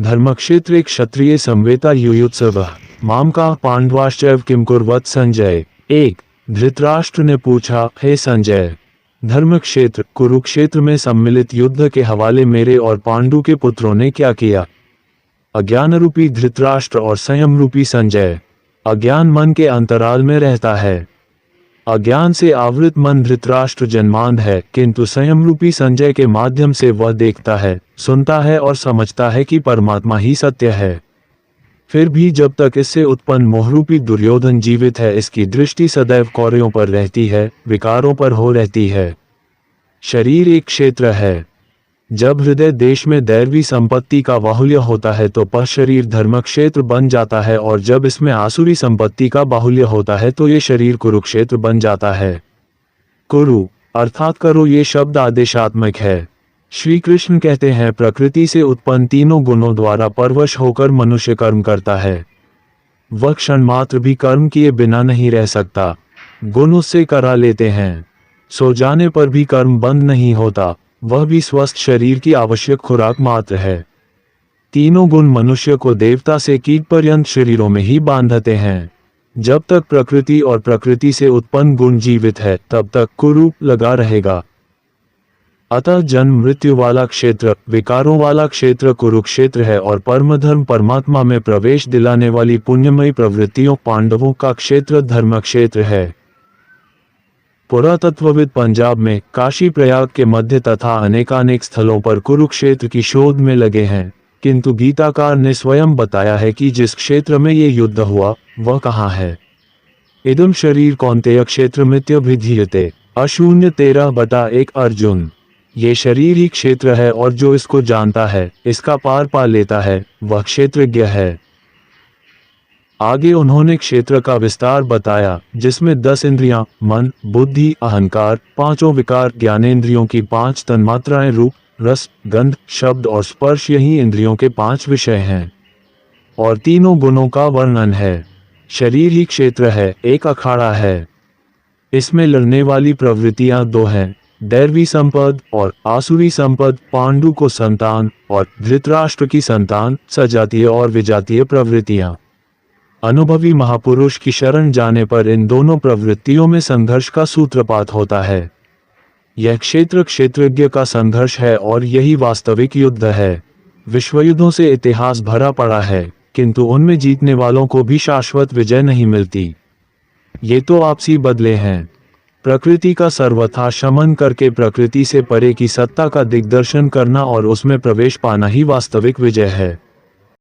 धर्मक्षेत्रे क्षत्रिय संवेता युयुत्सवः मामकाः पांडवाश्चैव किम कुर्वत संजय। 1 धृतराष्ट्र ने पूछा, हे संजय, धर्मक्षेत्र कुरुक्षेत्र में सम्मिलित युद्ध के हवाले मेरे और पांडु के पुत्रों ने क्या किया। अज्ञान रूपी धृतराष्ट्र और संयम रूपी संजय। अज्ञान मन के अंतराल में रहता है। अज्ञान से आवृत मन धृतराष्ट्र जन्मांध है, किंतु संयम रूपी संजय के माध्यम से वह देखता है, सुनता है और समझता है कि परमात्मा ही सत्य है। फिर भी जब तक इससे उत्पन्न मोहरूपी दुर्योधन जीवित है, इसकी दृष्टि सदैव कौरवों पर रहती है, विकारों पर हो रहती है। शरीर एक क्षेत्र है। जब हृदय देश में दैवी संपत्ति का बाहुल्य होता है तो वह शरीर धर्म क्षेत्र बन जाता है, और जब इसमें आसुरी संपत्ति का बाहुल्य होता है तो ये शरीर कुरुक्षेत्र बन जाता है। कुरु अर्थात करो ये शब्द आदेशात्मक है। श्री कृष्ण कहते हैं, प्रकृति से उत्पन्न तीनों गुणों द्वारा परवश होकर मनुष्य कर्म करता है। वह क्षण मात्र भी कर्म किए बिना नहीं रह सकता। गुण उससे करा लेते हैं। सो जाने पर भी कर्म बंद नहीं होता। वह भी स्वस्थ शरीर की आवश्यक खुराक मात्र है। तीनों गुण मनुष्य को देवता से कीट पर्यंत शरीरों में ही बांधते हैं। जब तक प्रकृति और प्रकृति से उत्पन्न गुण जीवित है, तब तक कुरु लगा रहेगा। अतः जन्म मृत्यु वाला क्षेत्र, विकारों वाला क्षेत्र कुरुक्षेत्र है, और परम धर्म परमात्मा में प्रवेश दिलाने वाली पुण्यमयी प्रवृत्तियों पांडवों का क्षेत्र धर्म क्षेत्र है। पुरातत्वविद पंजाब में काशी प्रयाग के मध्य तथा अनेकानेक स्थलों पर कुरुक्षेत्र की शोध में लगे हैं, किंतु गीताकार ने स्वयं बताया है कि जिस क्षेत्र में ये युद्ध हुआ वह कहाँ है। इदम शरीर कौन्तेय क्षेत्र मित्यभिधीयते अशून्य 13/1 अर्जुन। ये शरीर ही क्षेत्र है, और जो इसको जानता है, इसका पार पा लेता है, वह क्षेत्रज्ञ है। आगे उन्होंने क्षेत्र का विस्तार बताया, जिसमें 10 इंद्रियां, मन, बुद्धि, अहंकार, 5 विकार, ज्ञानेंद्रियों की 5 तन्मात्राएं, रूप, रस, गंध, शब्द और स्पर्श, यही इंद्रियों के 5 विषय हैं, और तीनों गुणों का वर्णन है। शरीर ही क्षेत्र है, एक अखाड़ा है। इसमें लड़ने वाली प्रवृत्तियां 2 हैं, दैवी संपद और आसुरी संपद। पांडु को संतान और धृतराष्ट्र की संतान, सजातीय और विजातीय प्रवृत्तियां। अनुभवी महापुरुष की शरण जाने पर इन दोनों प्रवृत्तियों में संघर्ष का सूत्रपात होता है। यह क्षेत्र क्षेत्रज्ञ का संघर्ष है, और यही वास्तविक युद्ध है। विश्वयुद्धों से इतिहास भरा पड़ा है, किंतु उनमें जीतने वालों को भी शाश्वत विजय नहीं मिलती। ये तो आपसी बदले हैं। प्रकृति का सर्वथा शमन करके प्रकृति से परे की सत्ता का दिग्दर्शन करना और उसमें प्रवेश पाना ही वास्तविक विजय है।